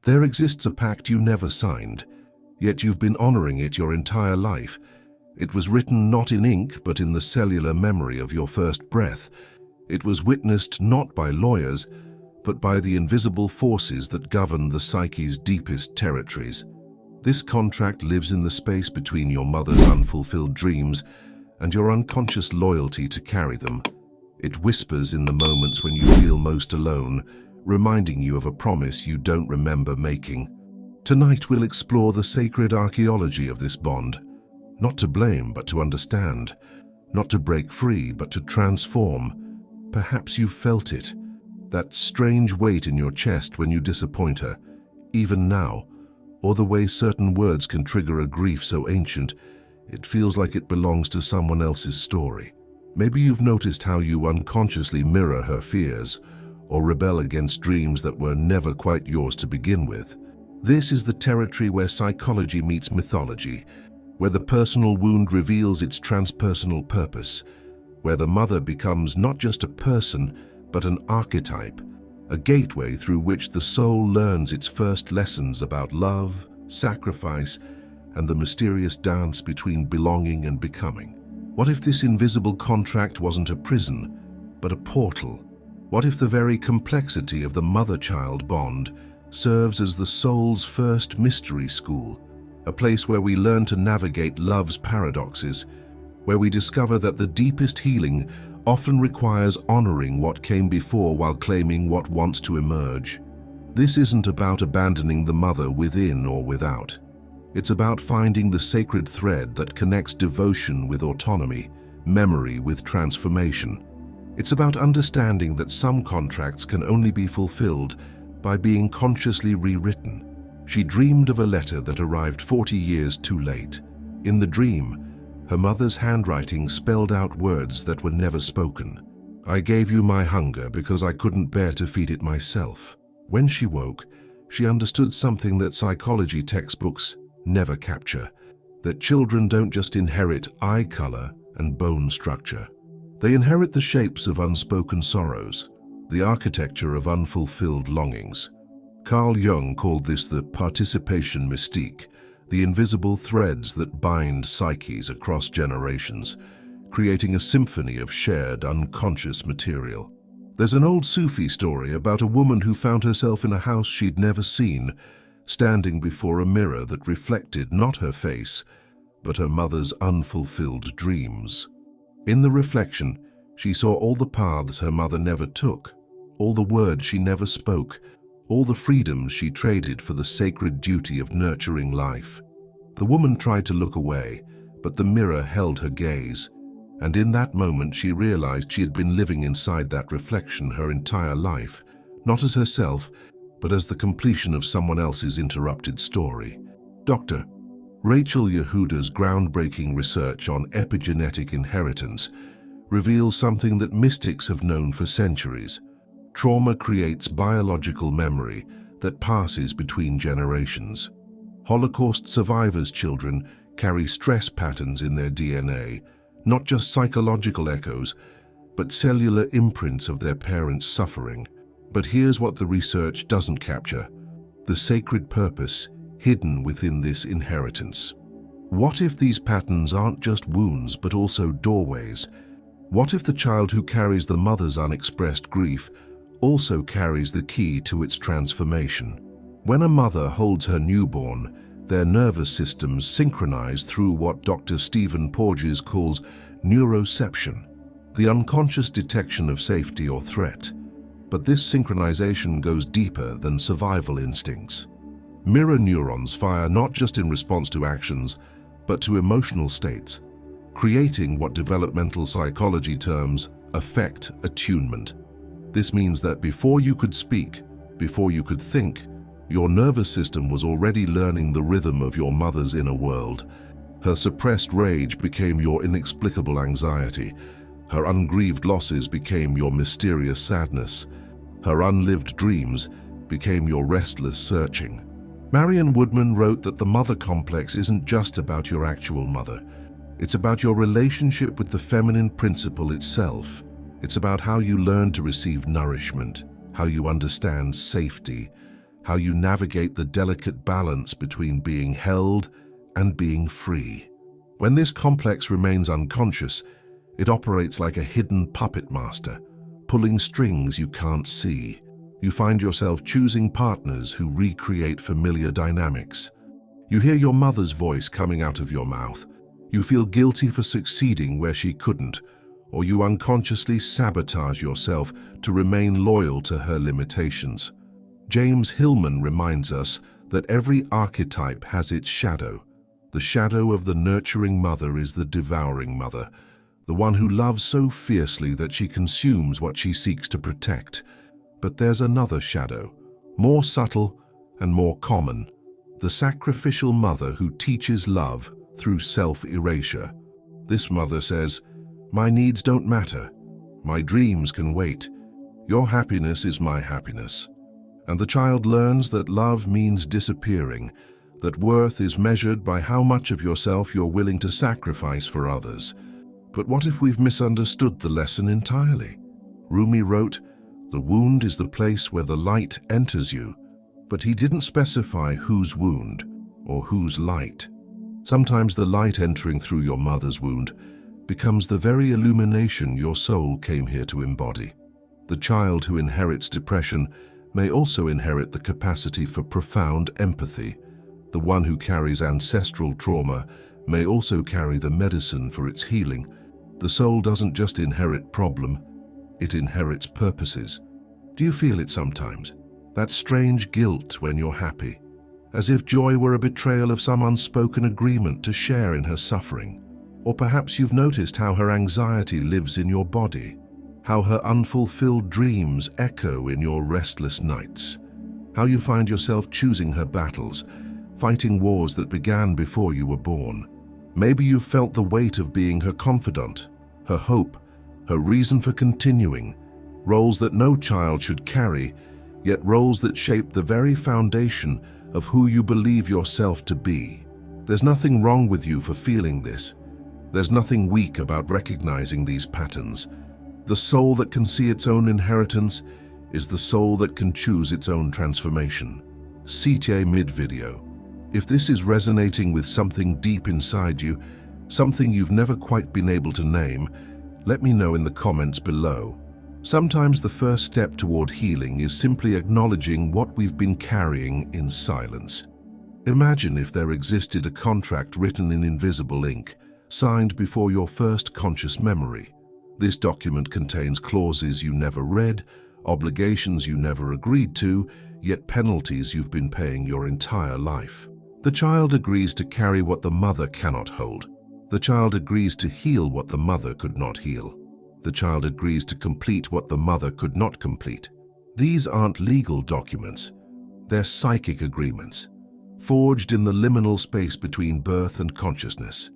There exists a pact you never signed, yet you've been honoring it your entire life. It was written not in ink, but in the cellular memory of your first breath. It was witnessed not by lawyers, but by the invisible forces that govern the psyche's deepest territories. This contract lives in the space between your mother's unfulfilled dreams and your unconscious loyalty to carry them. It whispers in the moments when you feel most alone, reminding you of a promise you don't remember making. Tonight we'll explore the sacred archaeology of this bond. Not to blame, but to understand. Not to break free, but to transform. Perhaps you've felt it. That strange weight in your chest when you disappoint her, even now. Or the way certain words can trigger a grief so ancient, it feels like it belongs to someone else's story. Maybe you've noticed how you unconsciously mirror her fears, or rebel against dreams that were never quite yours to begin with. This is the territory where psychology meets mythology, where the personal wound reveals its transpersonal purpose, where the mother becomes not just a person, but an archetype, a gateway through which the soul learns its first lessons about love, sacrifice, and the mysterious dance between belonging and becoming. What if this invisible contract wasn't a prison, but a portal? What if the very complexity of the mother-child bond serves as the soul's first mystery school, a place where we learn to navigate love's paradoxes, where we discover that the deepest healing often requires honoring what came before while claiming what wants to emerge. This isn't about abandoning the mother within or without. It's about finding the sacred thread that connects devotion with autonomy, memory with transformation. It's about understanding that some contracts can only be fulfilled by being consciously rewritten. She dreamed of a letter that arrived 40 years too late. In the dream, her mother's handwriting spelled out words that were never spoken. I gave you my hunger because I couldn't bear to feed it myself. When she woke, she understood something that psychology textbooks never capture, that children don't just inherit eye color and bone structure. They inherit the shapes of unspoken sorrows, the architecture of unfulfilled longings. Carl Jung called this the participation mystique, the invisible threads that bind psyches across generations, creating a symphony of shared, unconscious material. There's an old Sufi story about a woman who found herself in a house she'd never seen, standing before a mirror that reflected not her face, but her mother's unfulfilled dreams. In the reflection, she saw all the paths her mother never took, all the words she never spoke, all the freedoms she traded for the sacred duty of nurturing life. The woman tried to look away, but the mirror held her gaze, and in that moment she realized she had been living inside that reflection her entire life, not as herself, but as the completion of someone else's interrupted story. Dr. Rachel Yehuda's groundbreaking research on epigenetic inheritance reveals something that mystics have known for centuries. Trauma creates biological memory that passes between generations. Holocaust survivors' children carry stress patterns in their DNA, not just psychological echoes, but cellular imprints of their parents' suffering. But here's what the research doesn't capture: the sacred purpose hidden within this inheritance. What if these patterns aren't just wounds, but also doorways? What if the child who carries the mother's unexpressed grief also carries the key to its transformation? When a mother holds her newborn, their nervous systems synchronize through what Dr. Stephen Porges calls neuroception, the unconscious detection of safety or threat. But this synchronization goes deeper than survival instincts. Mirror neurons fire not just in response to actions, but to emotional states, creating what developmental psychology terms affect attunement. This means that before you could speak, before you could think, your nervous system was already learning the rhythm of your mother's inner world. Her suppressed rage became your inexplicable anxiety. Her ungrieved losses became your mysterious sadness. Her unlived dreams became your restless searching. Marion Woodman wrote that the mother complex isn't just about your actual mother. It's about your relationship with the feminine principle itself. It's about how you learn to receive nourishment, how you understand safety, how you navigate the delicate balance between being held and being free. When this complex remains unconscious, it operates like a hidden puppet master, pulling strings you can't see. You find yourself choosing partners who recreate familiar dynamics. You hear your mother's voice coming out of your mouth. You feel guilty for succeeding where she couldn't, or you unconsciously sabotage yourself to remain loyal to her limitations. James Hillman reminds us that every archetype has its shadow. The shadow of the nurturing mother is the devouring mother, the one who loves so fiercely that she consumes what she seeks to protect. But there's another shadow, more subtle and more common, the sacrificial mother who teaches love through self-erasure. This mother says, "My needs don't matter. My dreams can wait. Your happiness is my happiness." And the child learns that love means disappearing, that worth is measured by how much of yourself you're willing to sacrifice for others. But what if we've misunderstood the lesson entirely? Rumi wrote, "The wound is the place where the light enters you," but he didn't specify whose wound or whose light. Sometimes the light entering through your mother's wound becomes the very illumination your soul came here to embody. The child who inherits depression may also inherit the capacity for profound empathy. The one who carries ancestral trauma may also carry the medicine for its healing. The soul doesn't just inherit problem, it inherits purposes. Do you feel it sometimes? That strange guilt when you're happy, as if joy were a betrayal of some unspoken agreement to share in her suffering. Or perhaps you've noticed how her anxiety lives in your body, how her unfulfilled dreams echo in your restless nights, how you find yourself choosing her battles, fighting wars that began before you were born. Maybe you've felt the weight of being her confidant, her hope, her reason for continuing, roles that no child should carry, yet roles that shape the very foundation of who you believe yourself to be. There's nothing wrong with you for feeling this. There's nothing weak about recognizing these patterns. The soul that can see its own inheritance is the soul that can choose its own transformation. CTA mid-video. If this is resonating with something deep inside you, something you've never quite been able to name, let me know in the comments below. Sometimes the first step toward healing is simply acknowledging what we've been carrying in silence. Imagine if there existed a contract written in invisible ink, signed before your first conscious memory. This document contains clauses you never read, obligations you never agreed to, yet penalties you've been paying your entire life. The child agrees to carry what the mother cannot hold. The child agrees to heal what the mother could not heal. The child agrees to complete what the mother could not complete. These aren't legal documents. They're psychic agreements, forged in the liminal space between birth and consciousness,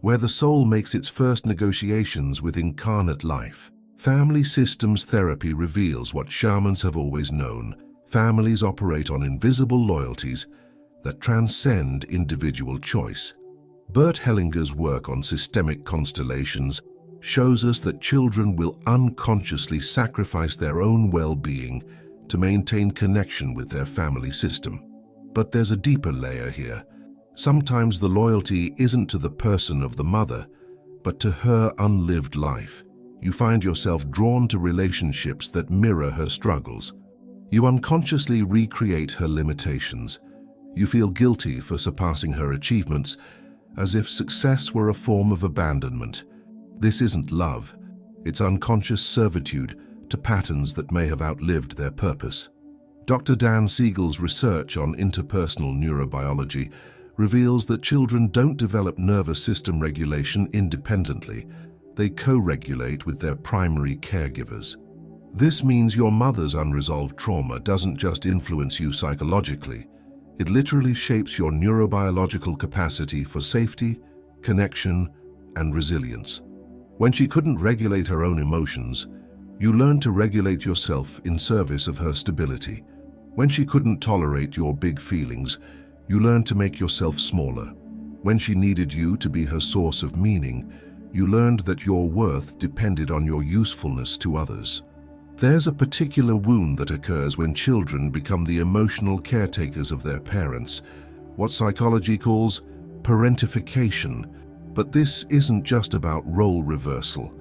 where the soul makes its first negotiations with incarnate life. Family systems therapy reveals what shamans have always known. Families operate on invisible loyalties that transcend individual choice. Bert Hellinger's work on systemic constellations shows us that children will unconsciously sacrifice their own well-being to maintain connection with their family system. But there's a deeper layer here. Sometimes the loyalty isn't to the person of the mother, but to her unlived life. You find yourself drawn to relationships that mirror her struggles. You unconsciously recreate her limitations. You feel guilty for surpassing her achievements, as if success were a form of abandonment. This isn't love. It's unconscious servitude to patterns that may have outlived their purpose. Dr. Dan Siegel's research on interpersonal neurobiology reveals that children don't develop nervous system regulation independently. They co-regulate with their primary caregivers. This means your mother's unresolved trauma doesn't just influence you psychologically. It literally shapes your neurobiological capacity for safety, connection, and resilience. When she couldn't regulate her own emotions, you learned to regulate yourself in service of her stability. When she couldn't tolerate your big feelings, you learned to make yourself smaller. When she needed you to be her source of meaning, you learned that your worth depended on your usefulness to others. There's a particular wound that occurs when children become the emotional caretakers of their parents, what psychology calls parentification. But this isn't just about role reversal.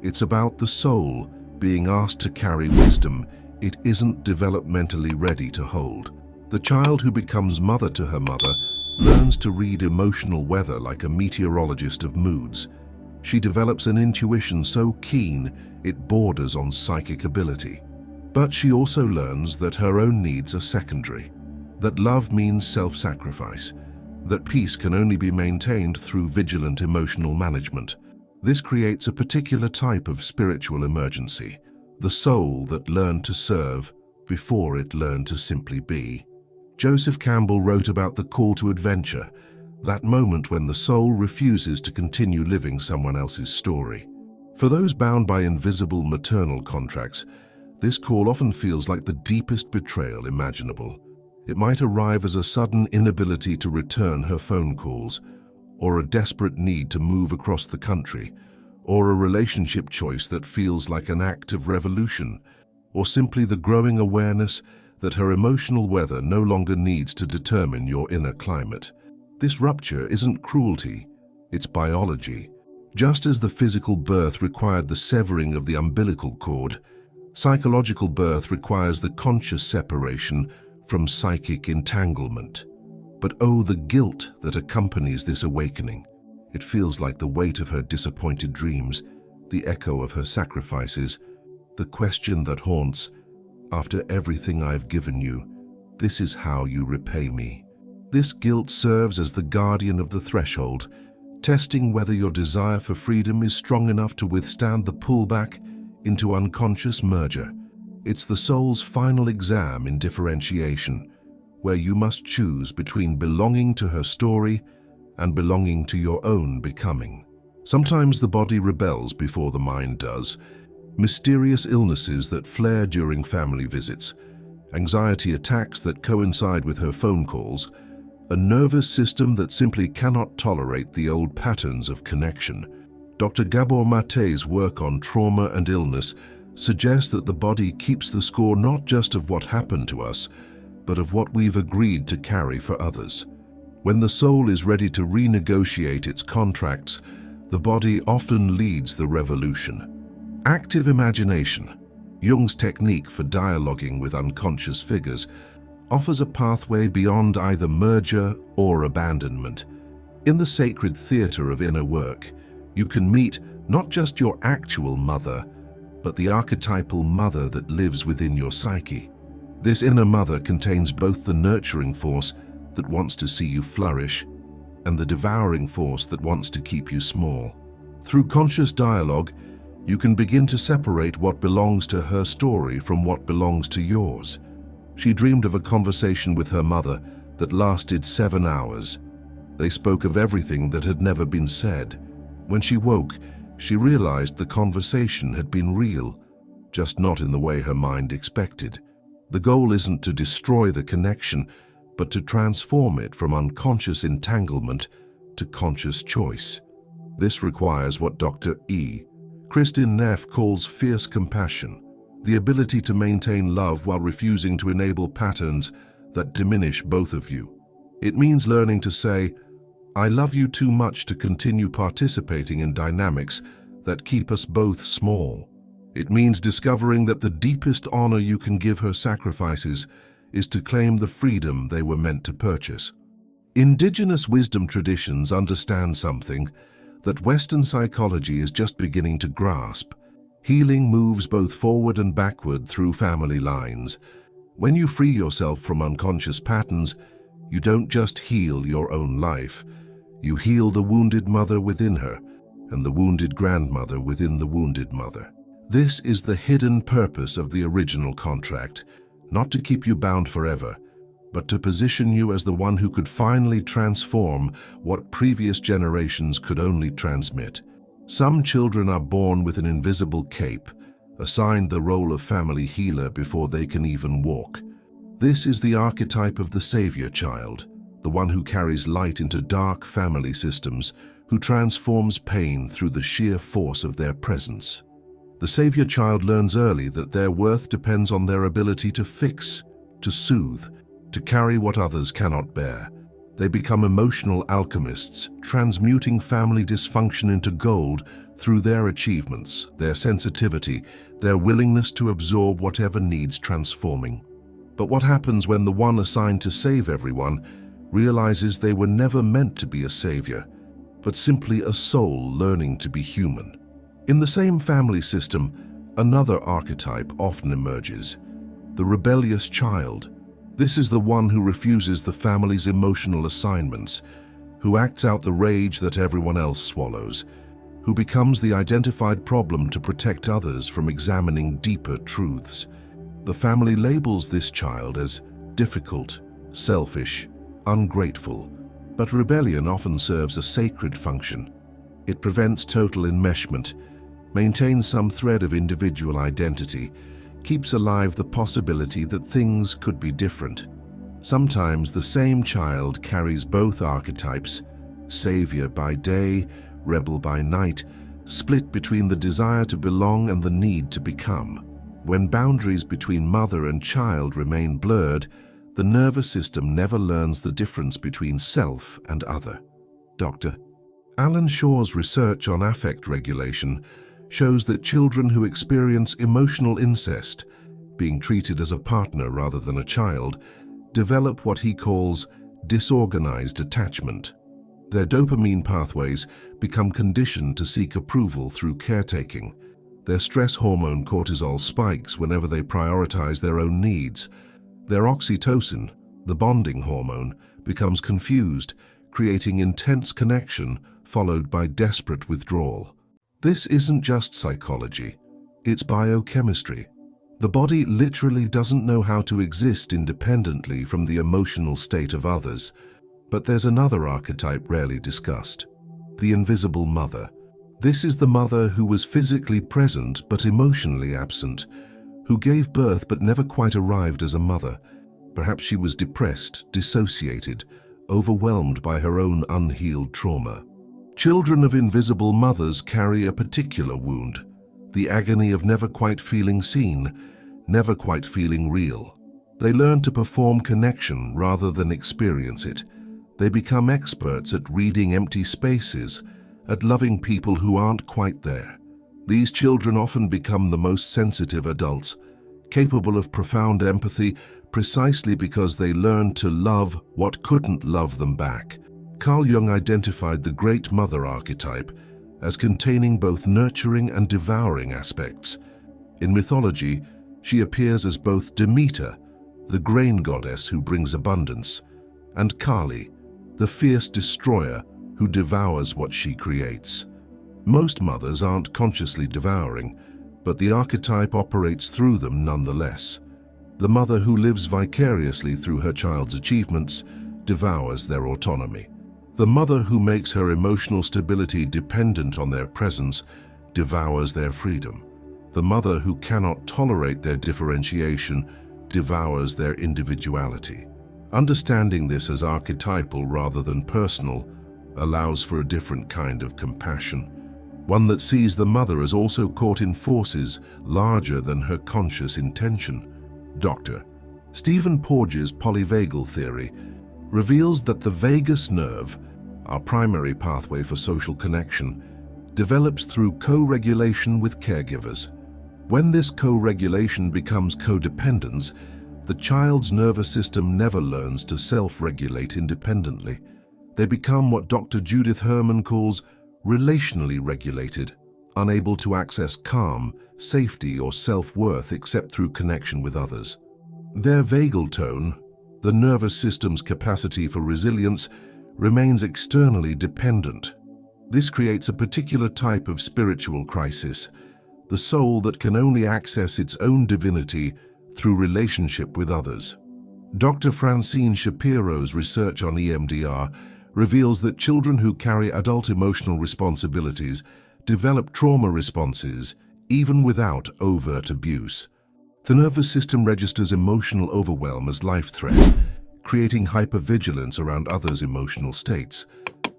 It's about the soul being asked to carry wisdom it isn't developmentally ready to hold. The child who becomes mother to her mother learns to read emotional weather like a meteorologist of moods. She develops an intuition so keen it borders on psychic ability. But she also learns that her own needs are secondary, that love means self-sacrifice, that peace can only be maintained through vigilant emotional management. This creates a particular type of spiritual emergency, the soul that learned to serve before it learned to simply be. Joseph Campbell wrote about the call to adventure, that moment when the soul refuses to continue living someone else's story. For those bound by invisible maternal contracts, this call often feels like the deepest betrayal imaginable. It might arrive as a sudden inability to return her phone calls, or a desperate need to move across the country, or a relationship choice that feels like an act of revolution, or simply the growing awareness that her emotional weather no longer needs to determine your inner climate. This rupture isn't cruelty, it's biology. Just as the physical birth required the severing of the umbilical cord, psychological birth requires the conscious separation from psychic entanglement. But oh, the guilt that accompanies this awakening. It feels like the weight of her disappointed dreams, the echo of her sacrifices, the question that haunts, after everything I've given you, this is how you repay me. This guilt serves as the guardian of the threshold, testing whether your desire for freedom is strong enough to withstand the pullback into unconscious merger. It's the soul's final exam in differentiation, where you must choose between belonging to her story and belonging to your own becoming. Sometimes the body rebels before the mind does. Mysterious illnesses that flare during family visits, anxiety attacks that coincide with her phone calls, a nervous system that simply cannot tolerate the old patterns of connection. Dr. Gabor Mate's work on trauma and illness suggests that the body keeps the score not just of what happened to us, but of what we've agreed to carry for others. When the soul is ready to renegotiate its contracts, the body often leads the revolution. Active imagination, Jung's technique for dialoguing with unconscious figures, offers a pathway beyond either merger or abandonment. In the sacred theater of inner work, you can meet not just your actual mother, but the archetypal mother that lives within your psyche. This inner mother contains both the nurturing force that wants to see you flourish and the devouring force that wants to keep you small. Through conscious dialogue, you can begin to separate what belongs to her story from what belongs to yours. She dreamed of a conversation with her mother that lasted 7 hours. They spoke of everything that had never been said. When she woke, she realized the conversation had been real, just not in the way her mind expected. The goal isn't to destroy the connection, but to transform it from unconscious entanglement to conscious choice. This requires what Dr. Kristin Neff calls fierce compassion, the ability to maintain love while refusing to enable patterns that diminish both of you. It means learning to say, I love you too much to continue participating in dynamics that keep us both small. It means discovering that the deepest honor you can give her sacrifices is to claim the freedom they were meant to purchase. Indigenous wisdom traditions understand something that Western psychology is just beginning to grasp. Healing moves both forward and backward through family lines. When you free yourself from unconscious patterns, you don't just heal your own life. You heal the wounded mother within her and the wounded grandmother within the wounded mother. This is the hidden purpose of the original contract, not to keep you bound forever, but to position you as the one who could finally transform what previous generations could only transmit. Some children are born with an invisible cape, assigned the role of family healer before they can even walk. This is the archetype of the savior child, the one who carries light into dark family systems, who transforms pain through the sheer force of their presence. The savior child learns early that their worth depends on their ability to fix, to soothe, to carry what others cannot bear. They become emotional alchemists, transmuting family dysfunction into gold through their achievements, their sensitivity, their willingness to absorb whatever needs transforming. But what happens when the one assigned to save everyone realizes they were never meant to be a savior, but simply a soul learning to be human? In the same family system, another archetype often emerges: the rebellious child. This is the one who refuses the family's emotional assignments, who acts out the rage that everyone else swallows, who becomes the identified problem to protect others from examining deeper truths. The family labels this child as difficult, selfish, ungrateful, but rebellion often serves a sacred function. It prevents total enmeshment, maintains some thread of individual identity, keeps alive the possibility that things could be different. Sometimes the same child carries both archetypes, savior by day, rebel by night, split between the desire to belong and the need to become. When boundaries between mother and child remain blurred, the nervous system never learns the difference between self and other. Dr. Alan Shaw's research on affect regulation shows that children who experience emotional incest, being treated as a partner rather than a child, develop what he calls disorganized attachment. Their dopamine pathways become conditioned to seek approval through caretaking. Their stress hormone cortisol spikes whenever they prioritize their own needs. Their oxytocin, the bonding hormone, becomes confused, creating intense connection followed by desperate withdrawal. This isn't just psychology, it's biochemistry. The body literally doesn't know how to exist independently from the emotional state of others. But there's another archetype rarely discussed: the invisible mother. This is the mother who was physically present but emotionally absent, who gave birth but never quite arrived as a mother. Perhaps she was depressed, dissociated, overwhelmed by her own unhealed trauma. Children of invisible mothers carry a particular wound: the agony of never quite feeling seen, never quite feeling real. They learn to perform connection rather than experience it. They become experts at reading empty spaces, at loving people who aren't quite there. These children often become the most sensitive adults, capable of profound empathy precisely because they learned to love what couldn't love them back. Carl Jung identified the Great Mother archetype as containing both nurturing and devouring aspects. In mythology, she appears as both Demeter, the grain goddess who brings abundance, and Kali, the fierce destroyer who devours what she creates. Most mothers aren't consciously devouring, but the archetype operates through them nonetheless. The mother who lives vicariously through her child's achievements devours their autonomy. The mother who makes her emotional stability dependent on their presence devours their freedom. The mother who cannot tolerate their differentiation devours their individuality. Understanding this as archetypal rather than personal allows for a different kind of compassion, one that sees the mother as also caught in forces larger than her conscious intention. Dr. Stephen Porges' polyvagal theory reveals that the vagus nerve, our primary pathway for social connection, develops through co-regulation with caregivers. When this co-regulation becomes codependence, the child's nervous system never learns to self-regulate independently. They become what Dr. Judith Herman calls relationally regulated, unable to access calm, safety, or self-worth except through connection with others. Their vagal tone, the nervous system's capacity for resilience, remains externally dependent. This creates a particular type of spiritual crisis, the soul that can only access its own divinity through relationship with others. Dr. Francine Shapiro's research on EMDR reveals that children who carry adult emotional responsibilities develop trauma responses even without overt abuse. The nervous system registers emotional overwhelm as life threat, creating hypervigilance around others' emotional states.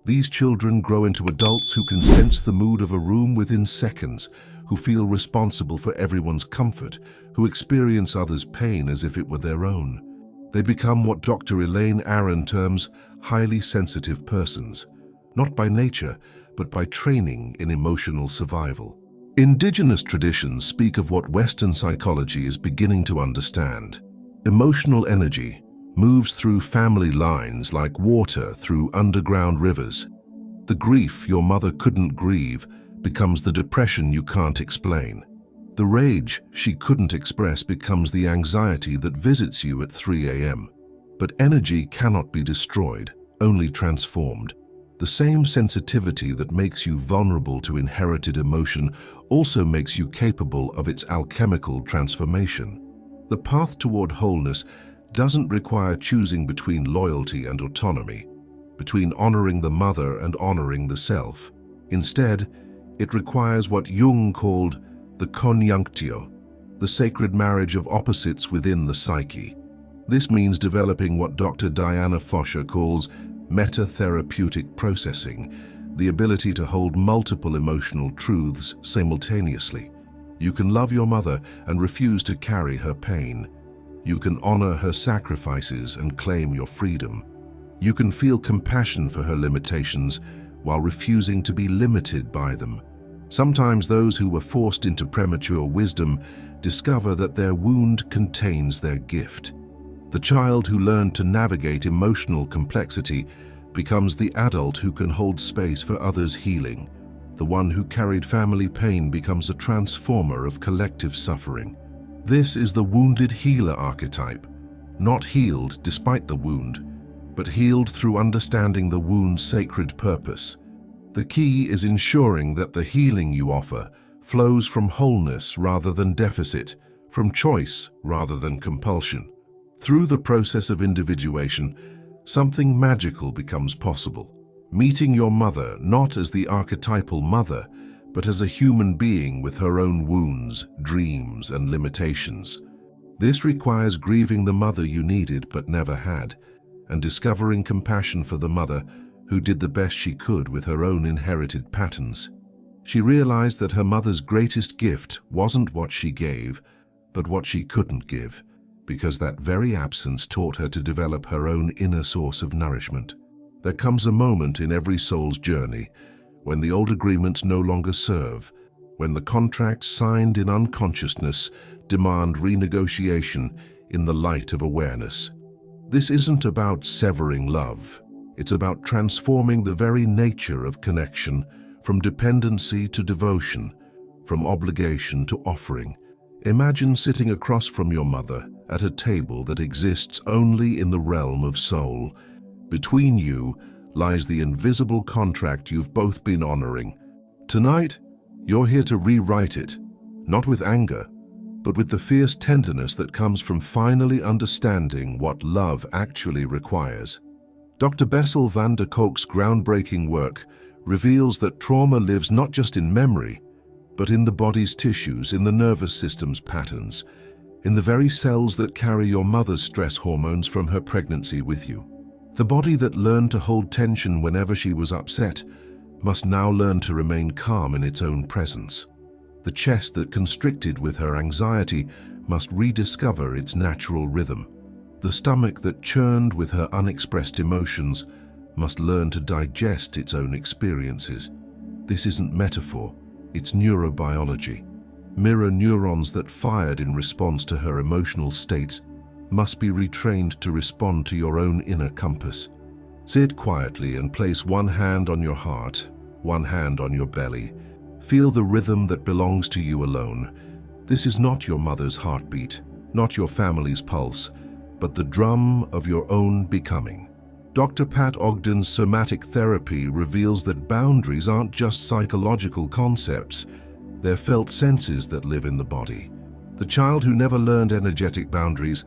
These children grow into adults who can sense the mood of a room within seconds, who feel responsible for everyone's comfort, who experience others' pain as if it were their own. They become what Dr. Elaine Aron terms highly sensitive persons, not by nature, but by training in emotional survival. Indigenous traditions speak of what Western psychology is beginning to understand. Emotional energy moves through family lines like water through underground rivers. The grief your mother couldn't grieve becomes the depression you can't explain. The rage she couldn't express becomes the anxiety that visits you at 3 a.m. But energy cannot be destroyed, only transformed. The same sensitivity that makes you vulnerable to inherited emotion also makes you capable of its alchemical transformation. The path toward wholeness doesn't require choosing between loyalty and autonomy, between honoring the mother and honoring the self. Instead, it requires what Jung called the conjunctio, the sacred marriage of opposites within the psyche. This means developing what Dr. Diana Fosher calls meta-therapeutic processing, the ability to hold multiple emotional truths simultaneously. You can love your mother and refuse to carry her pain. You can honor her sacrifices and claim your freedom. You can feel compassion for her limitations while refusing to be limited by them. Sometimes those who were forced into premature wisdom discover that their wound contains their gift. The child who learned to navigate emotional complexity becomes the adult who can hold space for others' healing. The one who carried family pain becomes a transformer of collective suffering. This is the wounded healer archetype, not healed despite the wound, but healed through understanding the wound's sacred purpose. The key is ensuring that the healing you offer flows from wholeness rather than deficit, from choice rather than compulsion. Through the process of individuation, something magical becomes possible. Meeting your mother not as the archetypal mother, but as a human being with her own wounds, dreams, and limitations. This requires grieving the mother you needed but never had, and discovering compassion for the mother who did the best she could with her own inherited patterns. She realized that her mother's greatest gift wasn't what she gave, but what she couldn't give, because that very absence taught her to develop her own inner source of nourishment. There comes a moment in every soul's journey when the old agreements no longer serve, when the contracts signed in unconsciousness demand renegotiation in the light of awareness. This isn't about severing love. It's about transforming the very nature of connection from dependency to devotion, from obligation to offering. Imagine sitting across from your mother at a table that exists only in the realm of soul. Between you lies the invisible contract you've both been honoring. Tonight, you're here to rewrite it, not with anger, but with the fierce tenderness that comes from finally understanding what love actually requires. Dr. Bessel van der Kolk's groundbreaking work reveals that trauma lives not just in memory, but in the body's tissues, in the nervous system's patterns, in the very cells that carry your mother's stress hormones from her pregnancy with you. The body that learned to hold tension whenever she was upset must now learn to remain calm in its own presence. The chest that constricted with her anxiety must rediscover its natural rhythm. The stomach that churned with her unexpressed emotions must learn to digest its own experiences. This isn't metaphor, it's neurobiology. Mirror neurons that fired in response to her emotional states must be retrained to respond to your own inner compass. Sit quietly and place one hand on your heart, one hand on your belly. Feel the rhythm that belongs to you alone. This is not your mother's heartbeat, not your family's pulse, but the drum of your own becoming. Dr. Pat Ogden's somatic therapy reveals that boundaries aren't just psychological concepts, they're felt senses that live in the body. The child who never learned energetic boundaries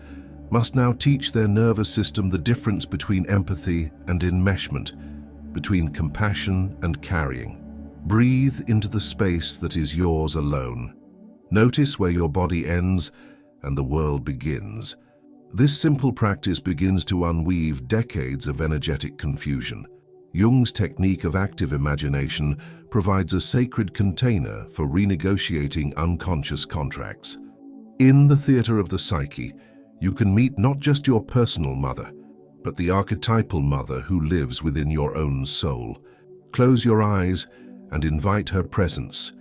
must now teach their nervous system the difference between empathy and enmeshment, between compassion and carrying. Breathe into the space that is yours alone. Notice where your body ends and the world begins. This simple practice begins to unweave decades of energetic confusion. Jung's technique of active imagination provides a sacred container for renegotiating unconscious contracts. In the theater of the psyche, you can meet not just your personal mother, but the archetypal mother who lives within your own soul. Close your eyes and invite her presence,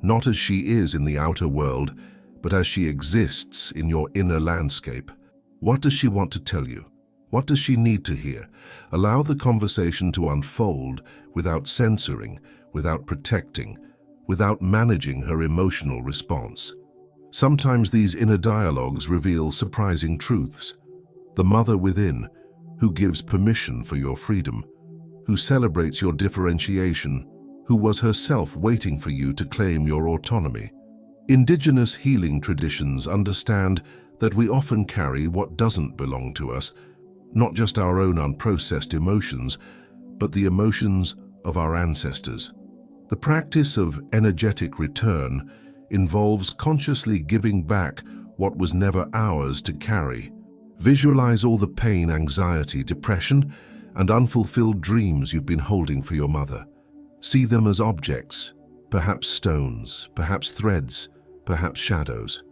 not as she is in the outer world, but as she exists in your inner landscape. What does she want to tell you? What does she need to hear? Allow the conversation to unfold without censoring, without protecting, without managing her emotional response. Sometimes these inner dialogues reveal surprising truths. The mother within, who gives permission for your freedom, who celebrates your differentiation, who was herself waiting for you to claim your autonomy. Indigenous healing traditions understand that we often carry what doesn't belong to us, not just our own unprocessed emotions, but the emotions of our ancestors. The practice of energetic return involves consciously giving back what was never ours to carry. Visualize all the pain, anxiety, depression, and unfulfilled dreams you've been holding for your mother. See them as objects, perhaps stones, perhaps threads, perhaps shadows.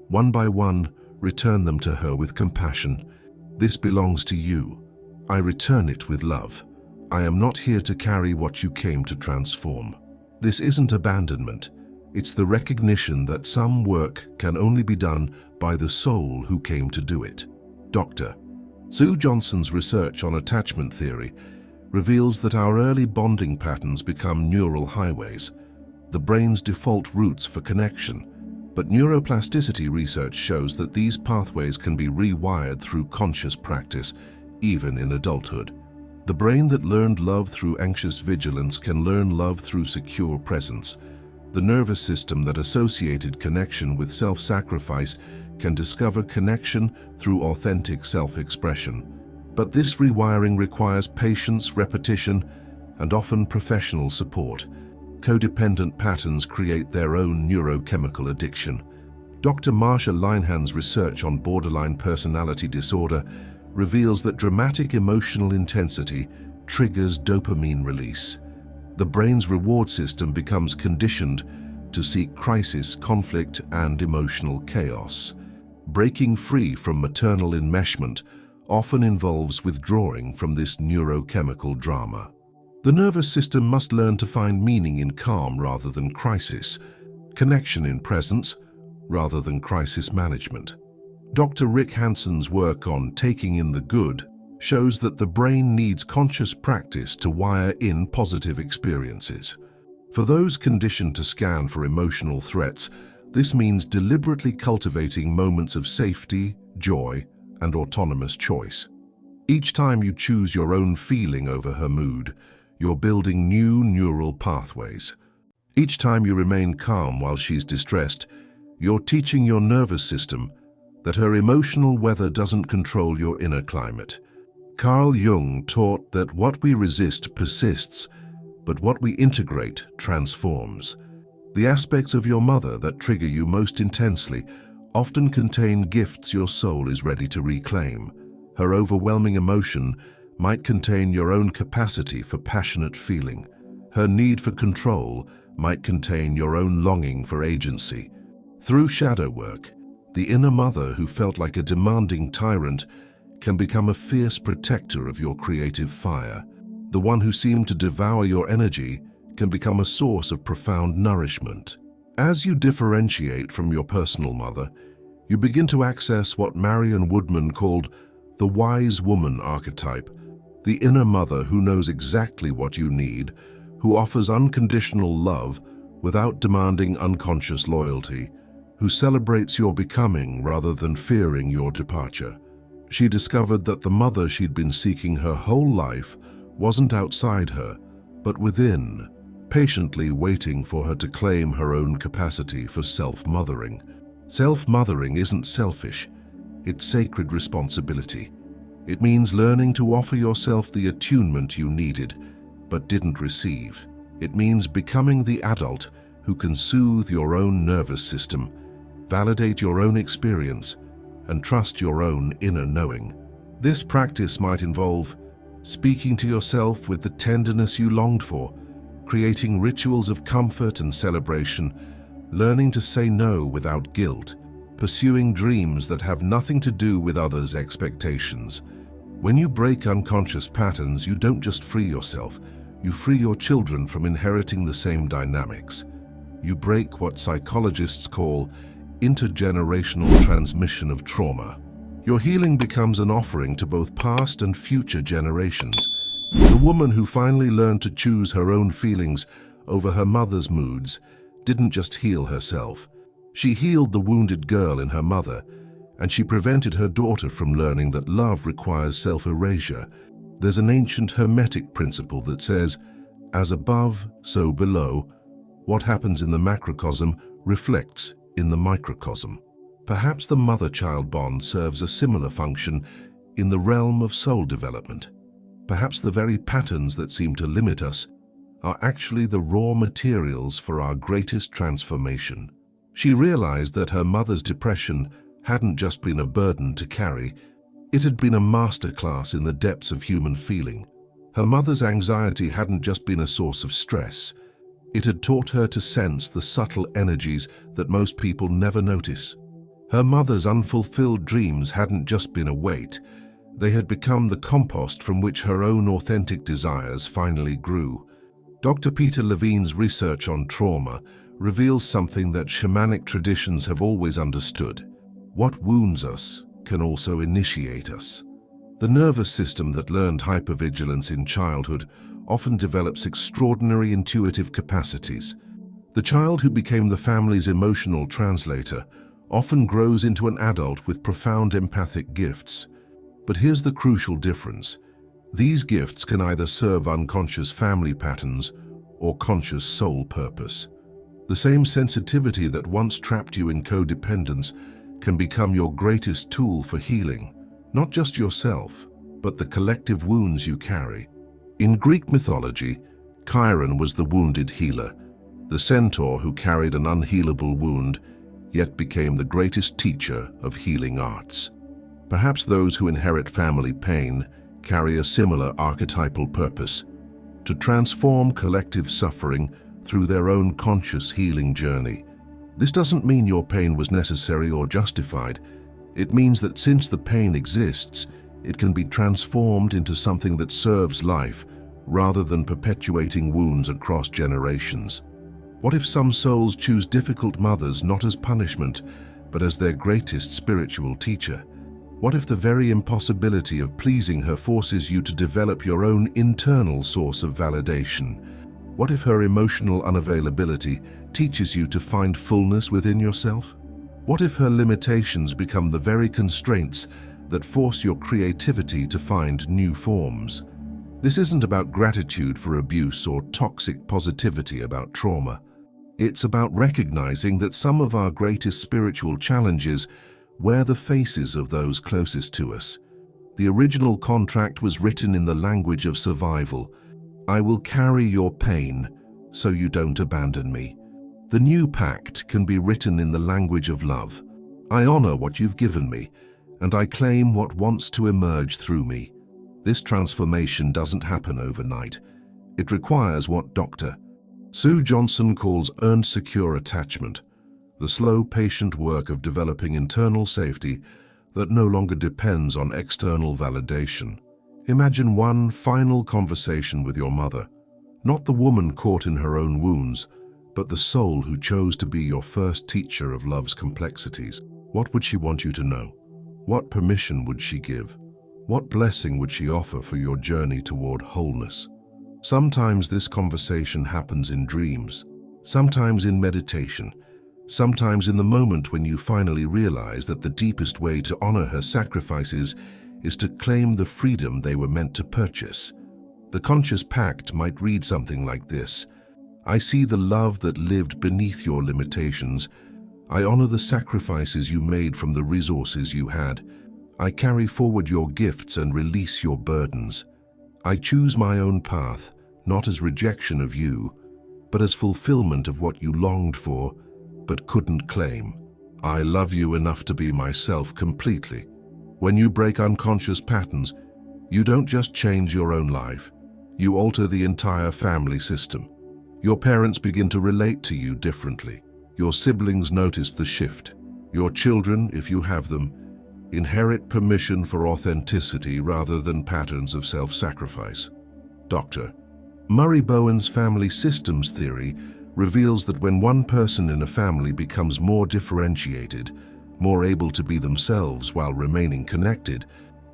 One by one, return them to her with compassion. This belongs to you. I return it with love. I am not here to carry what you came to transform. This isn't abandonment. It's the recognition that some work can only be done by the soul who came to do it. Dr. Sue Johnson's research on attachment theory reveals that our early bonding patterns become neural highways, the brain's default routes for connection. But neuroplasticity research shows that these pathways can be rewired through conscious practice, even in adulthood. The brain that learned love through anxious vigilance can learn love through secure presence. The nervous system that associated connection with self-sacrifice can discover connection through authentic self-expression. But this rewiring requires patience, repetition, and often professional support. Codependent patterns create their own neurochemical addiction. Dr. Marsha Linehan's research on borderline personality disorder reveals that dramatic emotional intensity triggers dopamine release. The brain's reward system becomes conditioned to seek crisis, conflict, and emotional chaos. Breaking free from maternal enmeshment often involves withdrawing from this neurochemical drama. The nervous system must learn to find meaning in calm rather than crisis, connection in presence rather than crisis management. Dr. Rick Hanson's work on taking in the good shows that the brain needs conscious practice to wire in positive experiences. For those conditioned to scan for emotional threats, this means deliberately cultivating moments of safety, joy, and autonomous choice. Each time you choose your own feeling over her mood, you're building new neural pathways. Each time you remain calm while she's distressed, you're teaching your nervous system that her emotional weather doesn't control your inner climate. Carl Jung taught that what we resist persists, but what we integrate transforms. The aspects of your mother that trigger you most intensely often contain gifts your soul is ready to reclaim. Her overwhelming emotion might contain your own capacity for passionate feeling. Her need for control might contain your own longing for agency. Through shadow work, the inner mother who felt like a demanding tyrant can become a fierce protector of your creative fire. The one who seemed to devour your energy can become a source of profound nourishment. As you differentiate from your personal mother, you begin to access what Marion Woodman called the wise woman archetype, the inner mother who knows exactly what you need, who offers unconditional love without demanding unconscious loyalty, who celebrates your becoming rather than fearing your departure. She discovered that the mother she'd been seeking her whole life wasn't outside her, but within, patiently waiting for her to claim her own capacity for self-mothering. Self-mothering isn't selfish, it's sacred responsibility. It means learning to offer yourself the attunement you needed, but didn't receive. It means becoming the adult who can soothe your own nervous system, validate your own experience, and trust your own inner knowing. This practice might involve speaking to yourself with the tenderness you longed for, creating rituals of comfort and celebration, learning to say no without guilt, pursuing dreams that have nothing to do with others' expectations. When you break unconscious patterns, you don't just free yourself, you free your children from inheriting the same dynamics. You break what psychologists call intergenerational transmission of trauma. Your healing becomes an offering to both past and future generations. The woman who finally learned to choose her own feelings over her mother's moods didn't just heal herself. She healed the wounded girl in her mother, and she prevented her daughter from learning that love requires self-erasure. There's an ancient Hermetic principle that says, as above, so below. What happens in the macrocosm reflects in the microcosm. Perhaps the mother-child bond serves a similar function in the realm of soul development. Perhaps the very patterns that seem to limit us are actually the raw materials for our greatest transformation. She realized that her mother's depression hadn't just been a burden to carry, it had been a masterclass in the depths of human feeling. Her mother's anxiety hadn't just been a source of stress, it had taught her to sense the subtle energies that most people never notice. Her mother's unfulfilled dreams hadn't just been a weight, they had become the compost from which her own authentic desires finally grew. Dr. Peter Levine's research on trauma reveals something that shamanic traditions have always understood. What wounds us can also initiate us. The nervous system that learned hypervigilance in childhood often develops extraordinary intuitive capacities. The child who became the family's emotional translator often grows into an adult with profound empathic gifts. But here's the crucial difference. These gifts can either serve unconscious family patterns or conscious soul purpose. The same sensitivity that once trapped you in codependence can become your greatest tool for healing, not just yourself, but the collective wounds you carry. In Greek mythology, Chiron was the wounded healer, the centaur who carried an unhealable wound, yet became the greatest teacher of healing arts. Perhaps those who inherit family pain carry a similar archetypal purpose, to transform collective suffering through their own conscious healing journey. This doesn't mean your pain was necessary or justified. It means that since the pain exists, it can be transformed into something that serves life, rather than perpetuating wounds across generations. What if some souls choose difficult mothers not as punishment, but as their greatest spiritual teacher? What if the very impossibility of pleasing her forces you to develop your own internal source of validation? What if her emotional unavailability teaches you to find fullness within yourself? What if her limitations become the very constraints that force your creativity to find new forms? This isn't about gratitude for abuse or toxic positivity about trauma. It's about recognizing that some of our greatest spiritual challenges wear the faces of those closest to us. The original contract was written in the language of survival. I will carry your pain so you don't abandon me. The new pact can be written in the language of love. I honor what you've given me, and I claim what wants to emerge through me. This transformation doesn't happen overnight. It requires what Dr. Sue Johnson calls earned secure attachment, the slow, patient work of developing internal safety that no longer depends on external validation. Imagine one final conversation with your mother, not the woman caught in her own wounds, but the soul who chose to be your first teacher of love's complexities. What would she want you to know? What permission would she give? What blessing would she offer for your journey toward wholeness? Sometimes this conversation happens in dreams, sometimes in meditation, sometimes in the moment when you finally realize that the deepest way to honor her sacrifices is to claim the freedom they were meant to purchase. The conscious pact might read something like this: I see the love that lived beneath your limitations. I honor the sacrifices you made from the resources you had. I carry forward your gifts and release your burdens. I choose my own path, not as rejection of you, but as fulfillment of what you longed for, but couldn't claim. I love you enough to be myself completely. When you break unconscious patterns, You don't just change your own life, you alter the entire family system. Your parents begin to relate to you differently. Your siblings notice the shift. Your children, if you have them, inherit permission for authenticity rather than patterns of self-sacrifice. Dr. Murray Bowen's family systems theory reveals that when one person in a family becomes more differentiated, more able to be themselves while remaining connected,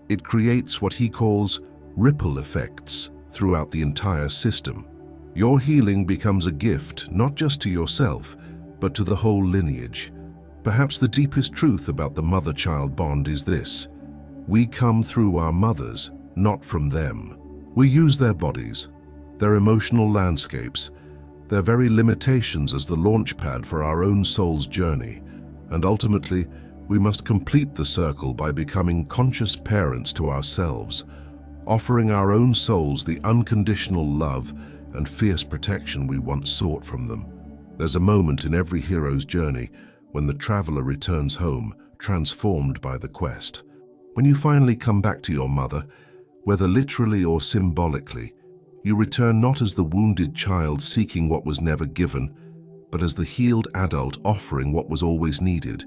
it creates what he calls ripple effects throughout the entire system. Your healing becomes a gift not just to yourself, but to the whole lineage. Perhaps the deepest truth about the mother-child bond is this: we come through our mothers, not from them. We use their bodies, their emotional landscapes, their very limitations as the launchpad for our own soul's journey, and ultimately, we must complete the circle by becoming conscious parents to ourselves, offering our own souls the unconditional love and fierce protection we once sought from them. There's a moment in every hero's journey when the traveler returns home, transformed by the quest. When you finally come back to your mother, whether literally or symbolically, you return not as the wounded child seeking what was never given, but as the healed adult offering what was always needed: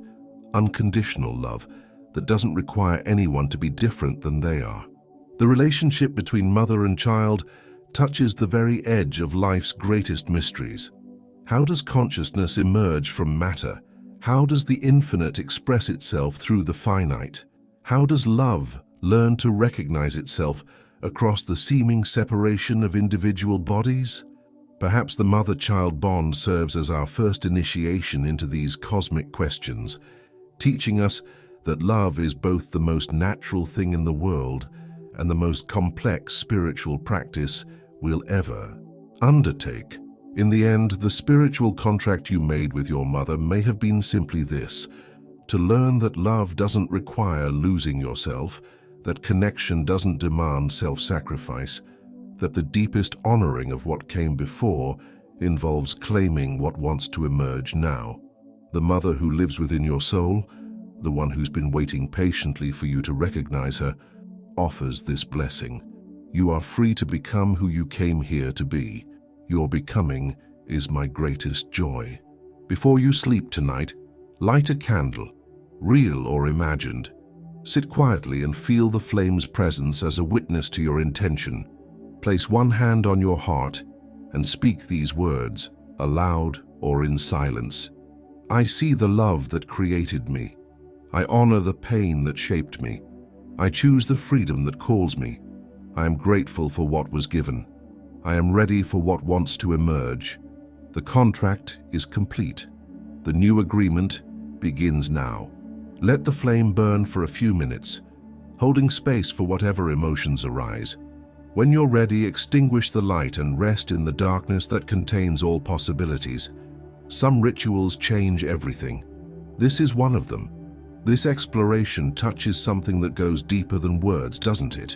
unconditional love that doesn't require anyone to be different than they are. The relationship between mother and child touches the very edge of life's greatest mysteries. How does consciousness emerge from matter? How does the infinite express itself through the finite? How does love learn to recognize itself across the seeming separation of individual bodies? Perhaps the mother-child bond serves as our first initiation into these cosmic questions, teaching us that love is both the most natural thing in the world and the most complex spiritual practice we'll ever undertake. In the end, the spiritual contract you made with your mother may have been simply this: to learn that love doesn't require losing yourself, that connection doesn't demand self-sacrifice, that the deepest honoring of what came before involves claiming what wants to emerge now. The mother who lives within your soul, the one who's been waiting patiently for you to recognize her, offers this blessing. You are free to become who you came here to be. Your becoming is my greatest joy. Before you sleep tonight, light a candle, real or imagined. Sit quietly and feel the flame's presence as a witness to your intention. Place one hand on your heart and speak these words, aloud or in silence. I see the love that created me. I honor the pain that shaped me. I choose the freedom that calls me. I am grateful for what was given. I am ready for what wants to emerge. The contract is complete. The new agreement begins now. Let the flame burn for a few minutes, holding space for whatever emotions arise. When you're ready, extinguish the light and rest in the darkness that contains all possibilities. Some rituals change everything. This is one of them. This exploration touches something that goes deeper than words, doesn't it?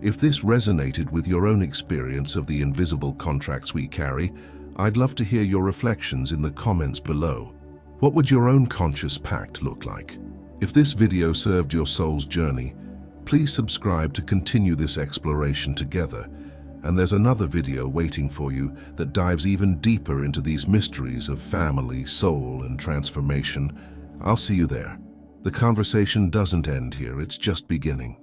If this resonated with your own experience of the invisible contracts we carry, I'd love to hear your reflections in the comments below. What would your own conscious pact look like? If this video served your soul's journey, please subscribe to continue this exploration together. And there's another video waiting for you that dives even deeper into these mysteries of family, soul, and transformation. I'll see you there. The conversation doesn't end here, it's just beginning.